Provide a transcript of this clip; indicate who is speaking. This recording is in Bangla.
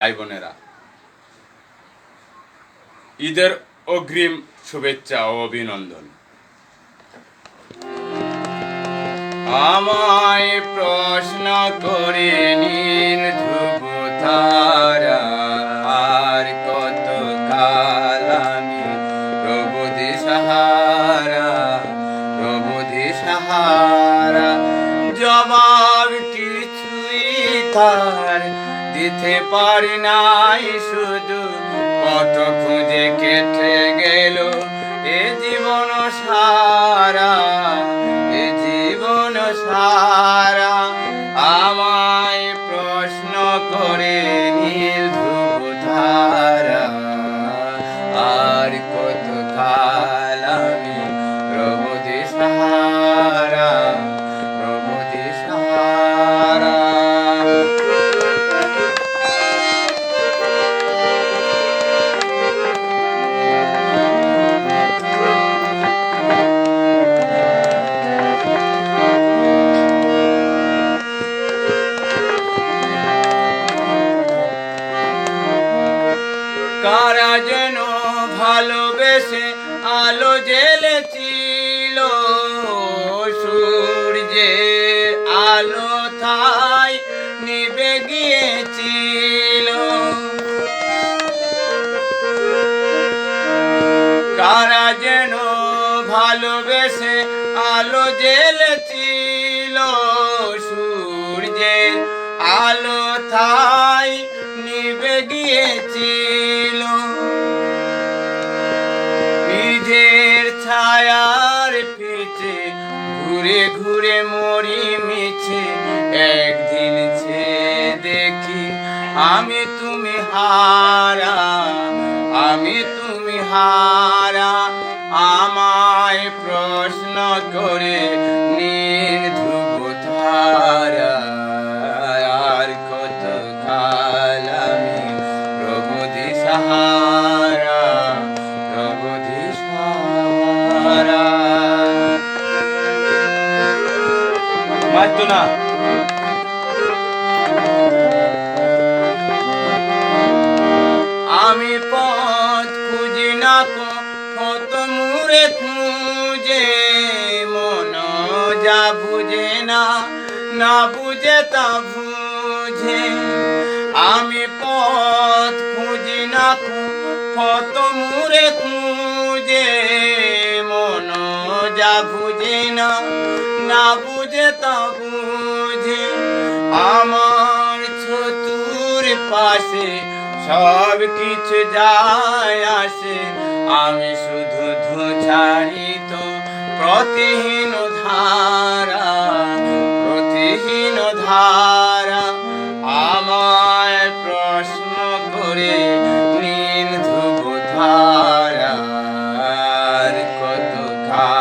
Speaker 1: ভাই বোনেরা, ঈদের অগ্রিম শুভেচ্ছা ও অভিনন্দন। আমায় প্রশ্ন করে নীল ধ্রুব তারা, আর কত কাল আমি প্রভু দিশাহারা, প্রভু দিশাহারা। জবাব কিছুই তার দিতে পারি নাই, শুধু কত খুঁজে কেটে গেল এ জীবন সারা, এ জীবন সারা। আমায় প্রশ্ন করে নীল ধ্রুব তারা, আর কত কাল আমি প্রভু দিশাহারা, প্রভু দিশাহারা। কারা যেন ভালোবেসে আলো জ্বেলেছিল, সূর্যে আলো তাই নিভে গিয়েছিল। কারা যেন ভালোবেসে আলো জ্বেলেছিল, সূর্যের আলো তাই নিভে গিয়েছিল। নিজের ছায়ার পিছে ঘুরে ঘুরে মরি মিছে, একদিন সে দেখি আমি তুমি হারা, আমি তুমি হারা। আমায় প্রশ্ন করে নীল ধ্রুব তারা, আর কত কাল আমি প্রভু দিশাহারা, প্রভু দিশাহারা। মারতো না। আমি পথ খুঁজি না কত মুরে খুঁজে, মন যা বুঝে না, না বুঝে তা বুঝে। আমি পথ খুঁজি না কত মুরে খুঁজে, মন যা বুঝে না, না বুঝে তা বুঝে। আমার চতুর পাশে সব কিছু যায় আসে, আমি শুধু ধুচারিত প্রতিহীন ধারা, প্রতিহীন ধারা। আমায় প্রশ্ন করে নীল ধ্রুব তারা, আর কত কাল